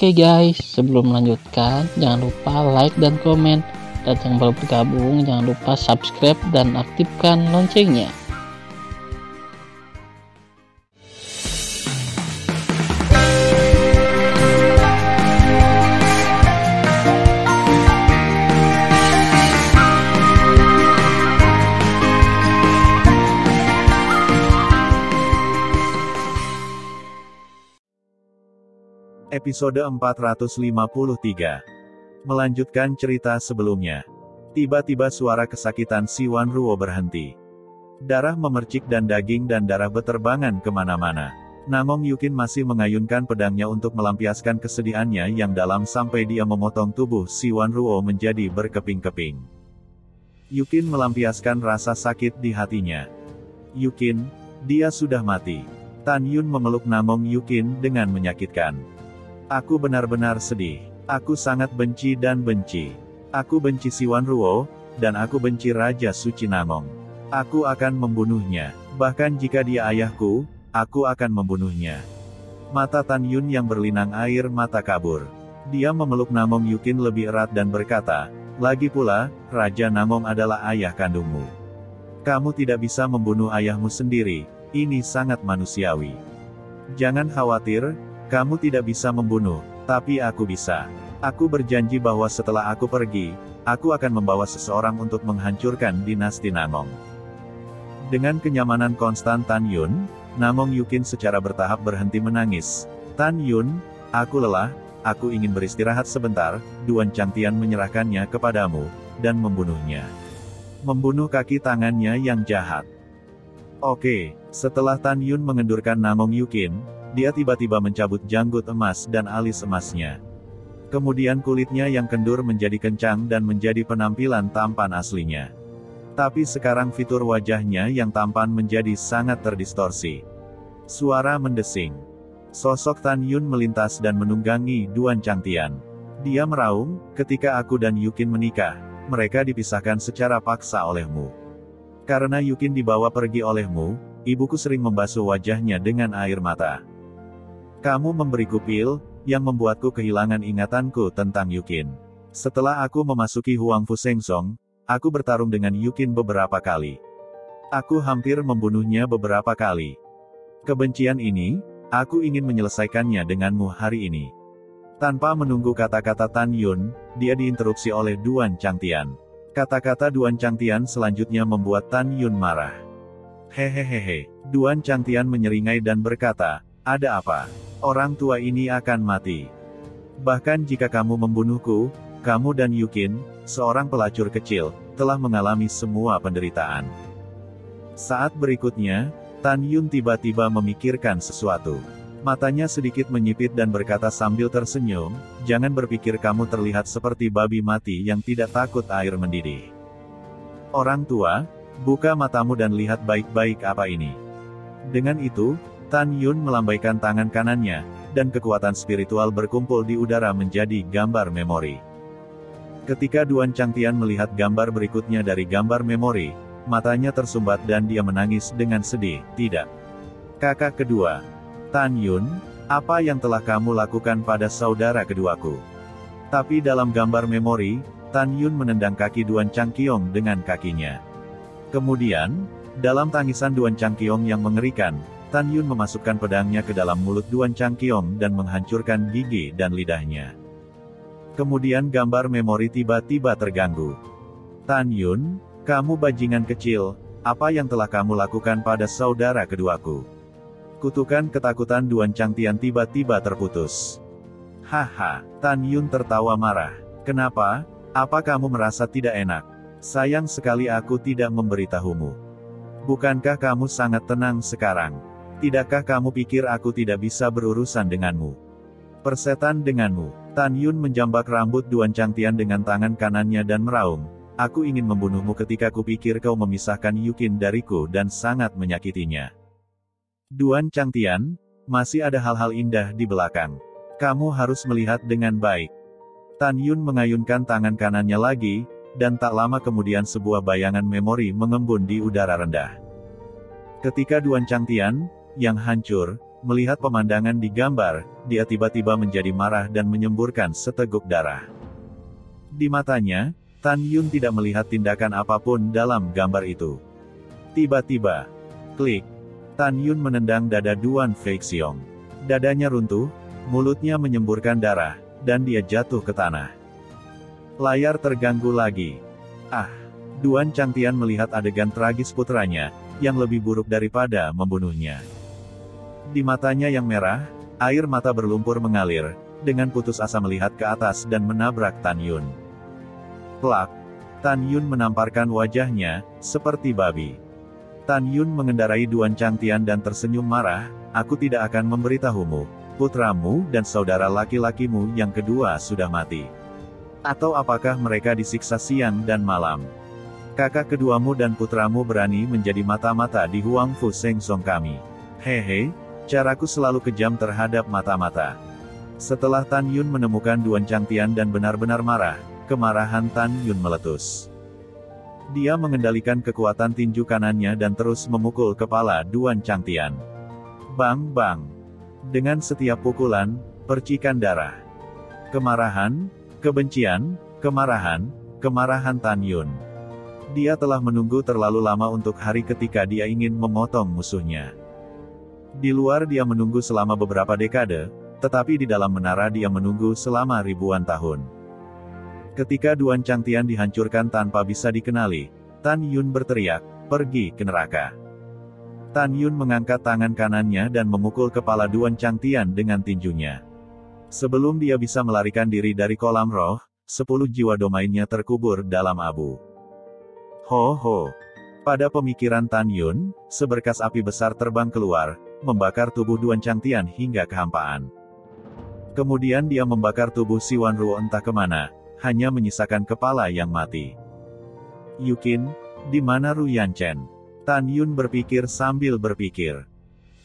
Oke guys, sebelum melanjutkan, jangan lupa like dan komen. Dan yang baru bergabung, jangan lupa subscribe dan aktifkan loncengnya. Episode 453. Melanjutkan cerita sebelumnya. Tiba-tiba suara kesakitan si Wan Ruo berhenti. Darah memercik dan daging dan darah beterbangan kemana-mana. Namong Yukin masih mengayunkan pedangnya untuk melampiaskan kesedihannya yang dalam sampai dia memotong tubuh si Wan Ruo menjadi berkeping-keping. Yukin melampiaskan rasa sakit di hatinya. Yukin, dia sudah mati. Tan Yun memeluk Namong Yukin dengan menyakitkan. Aku benar-benar sedih. Aku sangat benci dan benci. Aku benci si Wan Ruo, dan aku benci Raja Suci Namong. Aku akan membunuhnya. Bahkan jika dia ayahku, aku akan membunuhnya. Mata Tan Yun yang berlinang air mata kabur. Dia memeluk Namong Yukin lebih erat dan berkata, lagi pula, Raja Namong adalah ayah kandungmu. Kamu tidak bisa membunuh ayahmu sendiri, ini sangat manusiawi. Jangan khawatir, kamu tidak bisa membunuh, tapi aku bisa. Aku berjanji bahwa setelah aku pergi, aku akan membawa seseorang untuk menghancurkan dinasti Namong. Dengan kenyamanan konstan Tan Yun, Namong Yukin secara bertahap berhenti menangis. Tan Yun, aku lelah, aku ingin beristirahat sebentar. Duan Changtian menyerahkannya kepadamu, dan membunuhnya. Membunuh kaki tangannya yang jahat. Oke, setelah Tan Yun mengendurkan Namong Yukin, dia tiba-tiba mencabut janggut emas dan alis emasnya. Kemudian kulitnya yang kendur menjadi kencang dan menjadi penampilan tampan aslinya. Tapi sekarang fitur wajahnya yang tampan menjadi sangat terdistorsi. Suara mendesing. Sosok Tan Yun melintas dan menunggangi Duan Changtian. Dia meraung, ketika aku dan Yukin menikah, mereka dipisahkan secara paksa olehmu. Karena Yukin dibawa pergi olehmu, ibuku sering membasuh wajahnya dengan air mata. Kamu memberiku pil, yang membuatku kehilangan ingatanku tentang Yukin. Setelah aku memasuki Huangfu Sengsong, aku bertarung dengan Yukin beberapa kali. Aku hampir membunuhnya beberapa kali. Kebencian ini, aku ingin menyelesaikannya denganmu hari ini. Tanpa menunggu kata-kata Tan Yun, dia diinterupsi oleh Duan Changtian. Kata-kata Duan Changtian selanjutnya membuat Tan Yun marah. Hehehehe, Duan Changtian menyeringai dan berkata, ada apa? Orang tua ini akan mati. Bahkan jika kamu membunuhku, kamu dan Yukin, seorang pelacur kecil, telah mengalami semua penderitaan. Saat berikutnya, Tan Yun tiba-tiba memikirkan sesuatu. Matanya sedikit menyipit dan berkata sambil tersenyum, jangan berpikir kamu terlihat seperti babi mati yang tidak takut air mendidih. Orang tua, buka matamu dan lihat baik-baik apa ini. Dengan itu, Tan Yun melambaikan tangan kanannya, dan kekuatan spiritual berkumpul di udara menjadi gambar memori. Ketika Duan Changtian melihat gambar berikutnya dari gambar memori, matanya tersumbat dan dia menangis dengan sedih. Tidak. Kakak kedua. Tan Yun, apa yang telah kamu lakukan pada saudara keduaku? Tapi dalam gambar memori, Tan Yun menendang kaki Duan Changqiong dengan kakinya. Kemudian, dalam tangisan Duan Changqiong yang mengerikan, Tan Yun memasukkan pedangnya ke dalam mulut Duan Changqiong dan menghancurkan gigi dan lidahnya. Kemudian gambar memori tiba-tiba terganggu. Tan Yun, kamu bajingan kecil, apa yang telah kamu lakukan pada saudara keduaku? Kutukan ketakutan Duan Changtian tiba-tiba terputus. Haha, Tan Yun tertawa marah. Kenapa? Apa kamu merasa tidak enak? Sayang sekali aku tidak memberitahumu. Bukankah kamu sangat tenang sekarang? Tidakkah kamu pikir aku tidak bisa berurusan denganmu? Persetan denganmu. Tan Yun menjambak rambut Duan Changtian dengan tangan kanannya dan meraung. Aku ingin membunuhmu ketika kupikir kau memisahkan Yukin dariku dan sangat menyakitinya. Duan Changtian, masih ada hal-hal indah di belakang. Kamu harus melihat dengan baik. Tan Yun mengayunkan tangan kanannya lagi, dan tak lama kemudian sebuah bayangan memori mengembun di udara rendah. Ketika Duan Changtian, yang hancur, melihat pemandangan di gambar, dia tiba-tiba menjadi marah dan menyemburkan seteguk darah. Di matanya, Tan Yun tidak melihat tindakan apapun dalam gambar itu. Tiba-tiba, klik, Tan Yun menendang dada Duan Feixiong. Dadanya runtuh, mulutnya menyemburkan darah, dan dia jatuh ke tanah. Layar terganggu lagi. Duan Changtian melihat adegan tragis putranya, yang lebih buruk daripada membunuhnya. Di matanya yang merah, air mata berlumpur mengalir, dengan putus asa melihat ke atas dan menabrak Tan Yun. Plak! Tan Yun menamparkan wajahnya, seperti babi. Tan Yun mengendarai Duan Changtian dan tersenyum marah, "Aku tidak akan memberitahumu, putramu dan saudara laki-lakimu yang kedua sudah mati. Atau apakah mereka disiksa siang dan malam? Kakak keduamu dan putramu berani menjadi mata-mata di Huangfu Seng Song kami. Hehe, caraku selalu kejam terhadap mata-mata." Setelah Tan Yun menemukan Duan Changtian dan benar-benar marah, kemarahan Tan Yun meletus. Dia mengendalikan kekuatan tinju kanannya dan terus memukul kepala Duan Changtian. Bang bang. Dengan setiap pukulan, percikan darah. Kemarahan, kebencian, kemarahan Tan Yun. Dia telah menunggu terlalu lama untuk hari ketika dia ingin memotong musuhnya. Di luar dia menunggu selama beberapa dekade, tetapi di dalam menara dia menunggu selama ribuan tahun. Ketika Duan Changtian dihancurkan tanpa bisa dikenali, Tan Yun berteriak, "Pergi ke neraka." Tan Yun mengangkat tangan kanannya dan memukul kepala Duan Changtian dengan tinjunya. Sebelum dia bisa melarikan diri dari kolam roh, 10 jiwa domainnya terkubur dalam abu. Ho ho. Pada pemikiran Tan Yun, seberkas api besar terbang keluar, membakar tubuh Duan Changtian hingga kehampaan. Kemudian dia membakar tubuh Si Wan Ruo entah kemana, hanya menyisakan kepala yang mati. Yukin, di mana Ru Yanchen? Tan Yun berpikir sambil berpikir.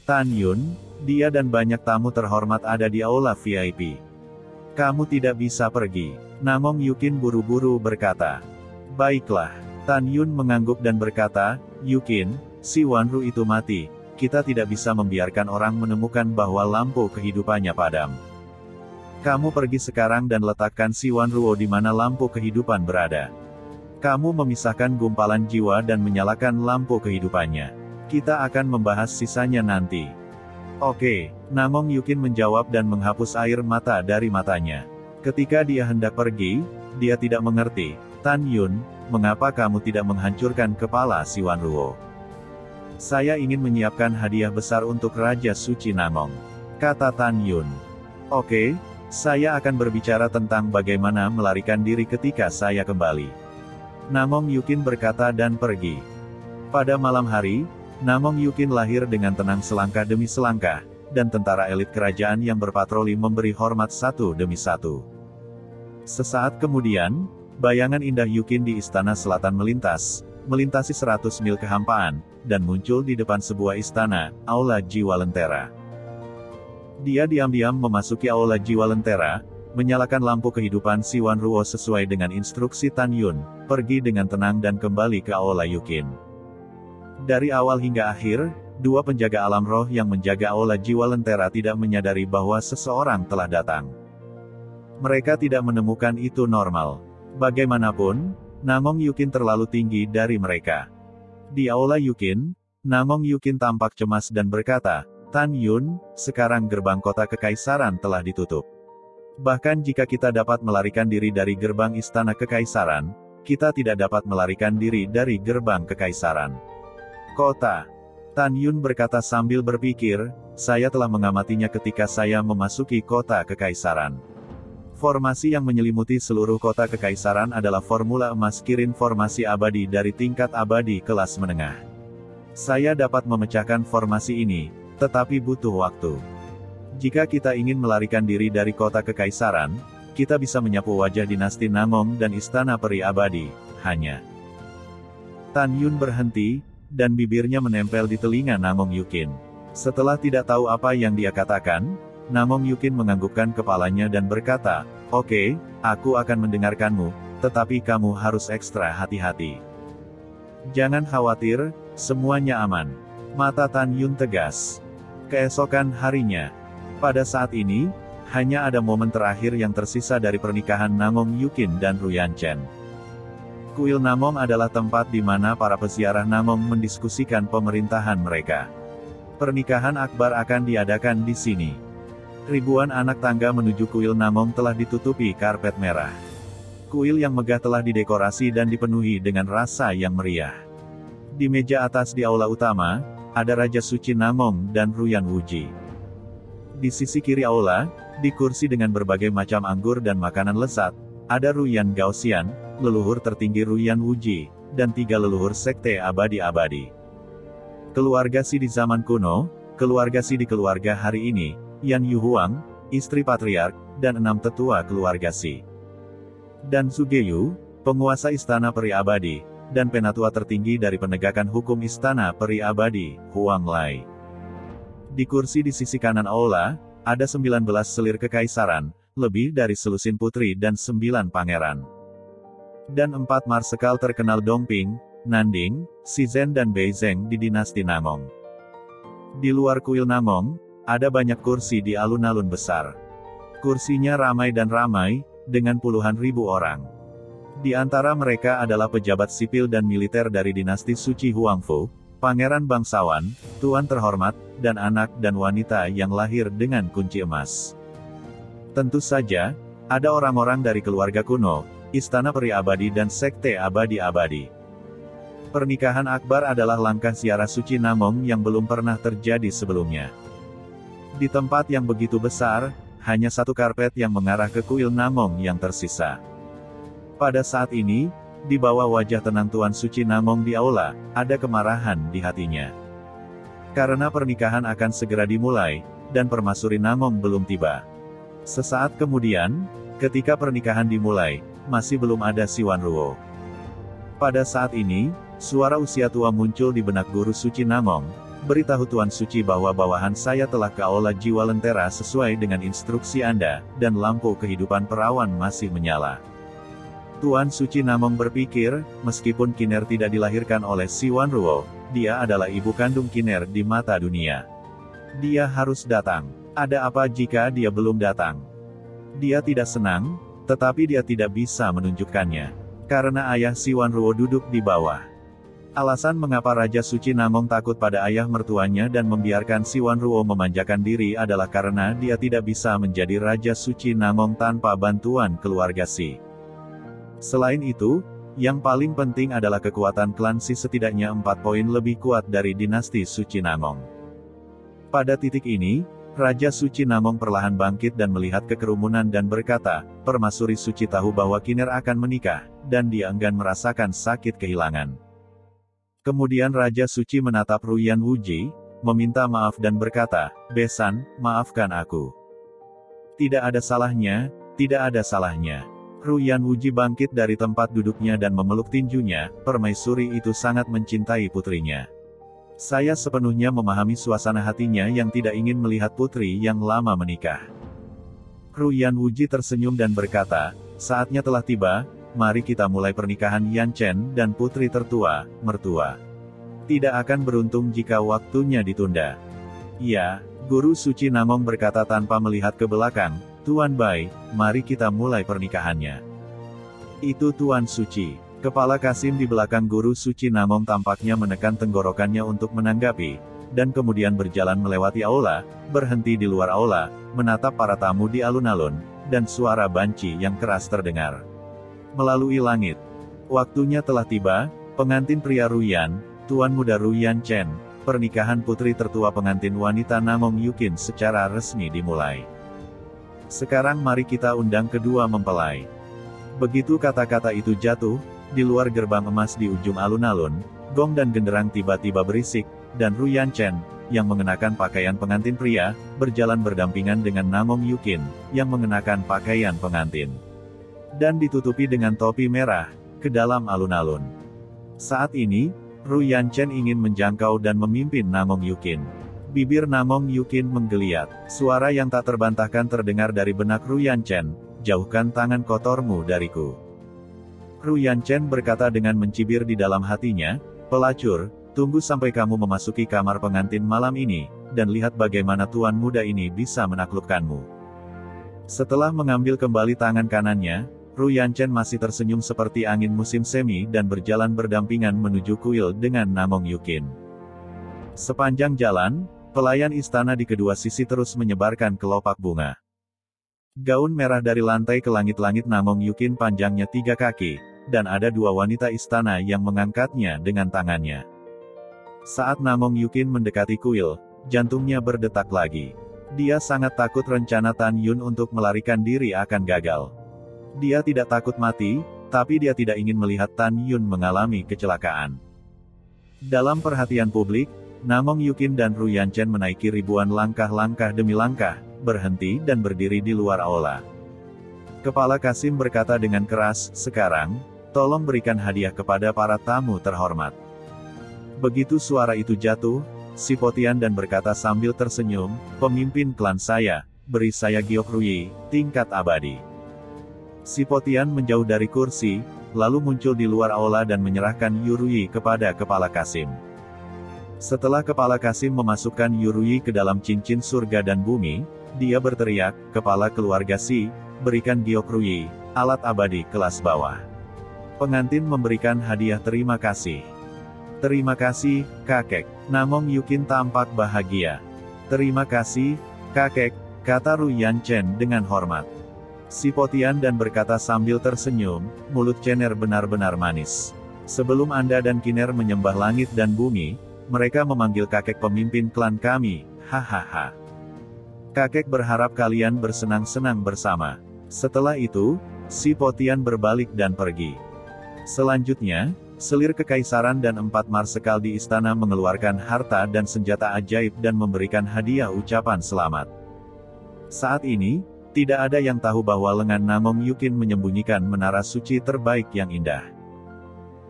Tan Yun, dia dan banyak tamu terhormat ada di aula VIP. Kamu tidak bisa pergi. Namong Yukin buru-buru berkata. Baiklah. Tan Yun mengangguk dan berkata, "Yukin, Si Wan Ru itu mati, kita tidak bisa membiarkan orang menemukan bahwa lampu kehidupannya padam. Kamu pergi sekarang dan letakkan Si Wan Ruo di mana lampu kehidupan berada. Kamu memisahkan gumpalan jiwa dan menyalakan lampu kehidupannya. Kita akan membahas sisanya nanti." Oke, Namong Yukin menjawab dan menghapus air mata dari matanya. Ketika dia hendak pergi, dia tidak mengerti. Tan Yun, mengapa kamu tidak menghancurkan kepala Si Wan Ruo? Saya ingin menyiapkan hadiah besar untuk Raja Suci Namong, kata Tan Yun. Oke, saya akan berbicara tentang bagaimana melarikan diri ketika saya kembali. Namong Yukin berkata dan pergi. Pada malam hari, Namong Yukin lahir dengan tenang selangkah demi selangkah, dan tentara elit kerajaan yang berpatroli memberi hormat satu demi satu. Sesaat kemudian, bayangan indah Yukin di istana selatan melintasi 100 mil kehampaan, dan muncul di depan sebuah istana, Aula Jiwa Lentera. Dia diam-diam memasuki Aula Jiwa Lentera, menyalakan lampu kehidupan Si Wan Ruo sesuai dengan instruksi Tan Yun, pergi dengan tenang dan kembali ke Aula Yukin. Dari awal hingga akhir, dua penjaga alam roh yang menjaga Aula Jiwa Lentera tidak menyadari bahwa seseorang telah datang. Mereka tidak menemukan itu normal. Bagaimanapun, Namong Yukin terlalu tinggi dari mereka. Di Aula Yukin, Namong Yukin tampak cemas dan berkata, "Tan Yun, sekarang gerbang kota kekaisaran telah ditutup. Bahkan jika kita dapat melarikan diri dari gerbang istana kekaisaran, kita tidak dapat melarikan diri dari gerbang kekaisaran. Kota." Tan Yun berkata sambil berpikir, "Saya telah mengamatinya ketika saya memasuki kota kekaisaran. Formasi yang menyelimuti seluruh kota kekaisaran adalah formula emas Kirin formasi abadi dari tingkat abadi kelas menengah. Saya dapat memecahkan formasi ini, tetapi butuh waktu. Jika kita ingin melarikan diri dari kota kekaisaran, kita bisa menyapu wajah dinasti Namong dan istana peri abadi, hanya." Tan Yun berhenti, dan bibirnya menempel di telinga Namong Yukin. Setelah tidak tahu apa yang dia katakan, Namong Yukin menganggukkan kepalanya dan berkata, "Oke, aku akan mendengarkanmu, tetapi kamu harus ekstra hati-hati. Jangan khawatir, semuanya aman." Mata Tan Yun tegas. Keesokan harinya. Pada saat ini, hanya ada momen terakhir yang tersisa dari pernikahan Namong Yukin dan Ruyan Chen. Kuil Namong adalah tempat di mana para peziarah Namong mendiskusikan pemerintahan mereka. Pernikahan akbar akan diadakan di sini. Ribuan anak tangga menuju kuil Namong telah ditutupi karpet merah. Kuil yang megah telah didekorasi dan dipenuhi dengan rasa yang meriah. Di meja atas di aula utama, ada Raja Suci Namong dan Ruyan Wuji. Di sisi kiri aula, di kursi dengan berbagai macam anggur dan makanan lezat, ada Ruyan Gaoxian, leluhur tertinggi Ruyan Wuji, dan 3 leluhur sekte abadi-abadi. Keluarga Si di zaman kuno, keluarga Si di keluarga hari ini, Yan Yu Huang, istri patriark, dan 6 tetua keluarga Si. Dan Zugeyu, penguasa istana peri abadi, dan penatua tertinggi dari penegakan hukum istana peri abadi, Huang Lai. Di kursi di sisi kanan aula, ada 19 selir kekaisaran, lebih dari selusin putri dan 9 pangeran. Dan 4 marsekal terkenal Dongping, Nanding, Shizhen dan Beizeng di dinasti Namong. Di luar kuil Namong, ada banyak kursi di alun-alun besar. Kursinya ramai dan ramai, dengan puluhan ribu orang. Di antara mereka adalah pejabat sipil dan militer dari dinasti Suci Huangfu, pangeran bangsawan, tuan terhormat, dan anak dan wanita yang lahir dengan kunci emas. Tentu saja, ada orang-orang dari keluarga kuno, istana peri abadi dan sekte abadi-abadi. Pernikahan akbar adalah langkah ziarah suci Namong yang belum pernah terjadi sebelumnya. Di tempat yang begitu besar, hanya satu karpet yang mengarah ke kuil Namong yang tersisa. Pada saat ini, di bawah wajah tenang Tuan Suci Namong di aula, ada kemarahan di hatinya. Karena pernikahan akan segera dimulai, dan permaisuri Namong belum tiba. Sesaat kemudian, ketika pernikahan dimulai, masih belum ada Siwan Ruo. Pada saat ini, suara usia tua muncul di benak Guru Suci Namong, beritahu Tuan Suci bahwa bawahan saya telah ke aula jiwa lentera sesuai dengan instruksi Anda, dan lampu kehidupan perawan masih menyala. Tuan Suci Namong berpikir, meskipun Kiner tidak dilahirkan oleh Siwan Ruo, dia adalah ibu kandung Kiner di mata dunia. Dia harus datang. Ada apa jika dia belum datang? Dia tidak senang, tetapi dia tidak bisa menunjukkannya. Karena ayah Siwan Ruo duduk di bawah. Alasan mengapa Raja Suci Namong takut pada ayah mertuanya dan membiarkan Siwan Ruo memanjakan diri adalah karena dia tidak bisa menjadi Raja Suci Namong tanpa bantuan keluarga Si. Selain itu, yang paling penting adalah kekuatan klan Si setidaknya 4 poin lebih kuat dari dinasti Suci Namong. Pada titik ini, Raja Suci Namong perlahan bangkit dan melihat kekerumunan dan berkata, Permaisuri Suci tahu bahwa Kiner akan menikah, dan dia enggan merasakan sakit kehilangan. Kemudian Raja Suci menatap Ruyan Wuji, meminta maaf dan berkata, Besan, maafkan aku. Tidak ada salahnya, tidak ada salahnya. Ruyan Wuji bangkit dari tempat duduknya dan memeluk tinjunya, permaisuri itu sangat mencintai putrinya. Saya sepenuhnya memahami suasana hatinya yang tidak ingin melihat putri yang lama menikah. Ruyan Wuji tersenyum dan berkata, saatnya telah tiba, mari kita mulai pernikahan Yan Chen dan putri tertua, mertua. Tidak akan beruntung jika waktunya ditunda. Ya, Guru Suci Namong berkata tanpa melihat ke belakang, Tuan Bai, mari kita mulai pernikahannya. Itu Tuan Suci. Kepala Kasim di belakang Guru Suci Namong tampaknya menekan tenggorokannya untuk menanggapi, dan kemudian berjalan melewati aula, berhenti di luar aula, menatap para tamu di alun-alun, dan suara banci yang keras terdengar. Melalui langit. Waktunya telah tiba, pengantin pria Ruyan, Tuan Muda Ruyan Chen, pernikahan putri tertua pengantin wanita Namong Yukin secara resmi dimulai. Sekarang mari kita undang kedua mempelai. Begitu kata-kata itu jatuh, di luar gerbang emas di ujung alun-alun, gong dan genderang tiba-tiba berisik, dan Ruyan Chen, yang mengenakan pakaian pengantin pria, berjalan berdampingan dengan Namong Yukin, yang mengenakan pakaian pengantin. Dan ditutupi dengan topi merah, ke dalam alun-alun. Saat ini, Ruyan Chen ingin menjangkau dan memimpin Namong Yukin. Bibir Namong Yukin menggeliat. Suara yang tak terbantahkan terdengar dari benak Ruyan Chen, jauhkan tangan kotormu dariku. Ruyan Chen berkata dengan mencibir di dalam hatinya, pelacur, tunggu sampai kamu memasuki kamar pengantin malam ini, dan lihat bagaimana tuan muda ini bisa menaklukkanmu. Setelah mengambil kembali tangan kanannya, Ru Yanchen masih tersenyum seperti angin musim semi dan berjalan berdampingan menuju kuil dengan Namong Yukin. Sepanjang jalan, pelayan istana di kedua sisi terus menyebarkan kelopak bunga. Gaun merah dari lantai ke langit-langit Namong Yukin panjangnya 3 kaki, dan ada 2 wanita istana yang mengangkatnya dengan tangannya. Saat Namong Yukin mendekati kuil, jantungnya berdetak lagi. Dia sangat takut rencana Tan Yun untuk melarikan diri akan gagal. Dia tidak takut mati, tapi dia tidak ingin melihat Tan Yun mengalami kecelakaan. Dalam perhatian publik, Namong Yukin dan Ru Yanchen menaiki ribuan langkah-langkah demi langkah, berhenti dan berdiri di luar aula. Kepala Kasim berkata dengan keras, "Sekarang, tolong berikan hadiah kepada para tamu terhormat." Begitu suara itu jatuh, Si Potian dan berkata sambil tersenyum, "Pemimpin klan saya, beri saya Giok Ruyi, tingkat abadi." Si Potian menjauh dari kursi, lalu muncul di luar aula dan menyerahkan Yuruyi kepada Kepala Kasim. Setelah Kepala Kasim memasukkan Yuruyi ke dalam cincin surga dan bumi, dia berteriak, "Kepala keluarga Si, berikan Giok Ruyi, alat abadi kelas bawah." Pengantin memberikan hadiah terima kasih. "Terima kasih, kakek." Namong Yukin tampak bahagia. "Terima kasih, kakek," kata Ru Yanchen dengan hormat. Si Potian dan berkata sambil tersenyum, "Mulut Cener benar-benar manis. Sebelum Anda dan Kiner menyembah langit dan bumi, mereka memanggil kakek pemimpin klan kami, hahaha. Kakek berharap kalian bersenang-senang bersama." Setelah itu, Si Potian berbalik dan pergi. Selanjutnya, selir kekaisaran dan 4 marsekal di istana mengeluarkan harta dan senjata ajaib dan memberikan hadiah ucapan selamat. Saat ini, tidak ada yang tahu bahwa lengan Namong Yukin menyembunyikan menara suci terbaik yang indah.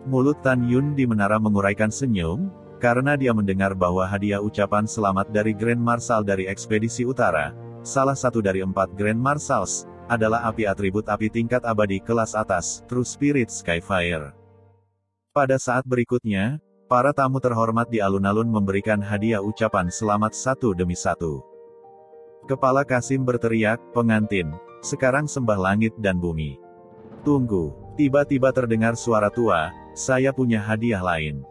Mulut Tan Yun di menara menguraikan senyum, karena dia mendengar bahwa hadiah ucapan selamat dari Grand Marshal dari Ekspedisi Utara, salah satu dari 4 Grand Marshals, adalah api atribut api tingkat abadi kelas atas, True Spirit Skyfire. Pada saat berikutnya, para tamu terhormat di alun-alun memberikan hadiah ucapan selamat satu demi satu. Kepala Kasim berteriak, "Pengantin, sekarang sembah langit dan bumi." "Tunggu." Tiba-tiba terdengar suara tua, "Saya punya hadiah lain."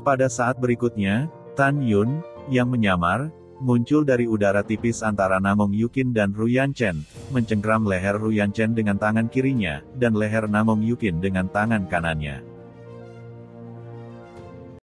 Pada saat berikutnya, Tan Yun, yang menyamar, muncul dari udara tipis antara Namong Yukin dan Ru Yanchen, mencengkram leher Ru Yanchen dengan tangan kirinya, dan leher Namong Yukin dengan tangan kanannya.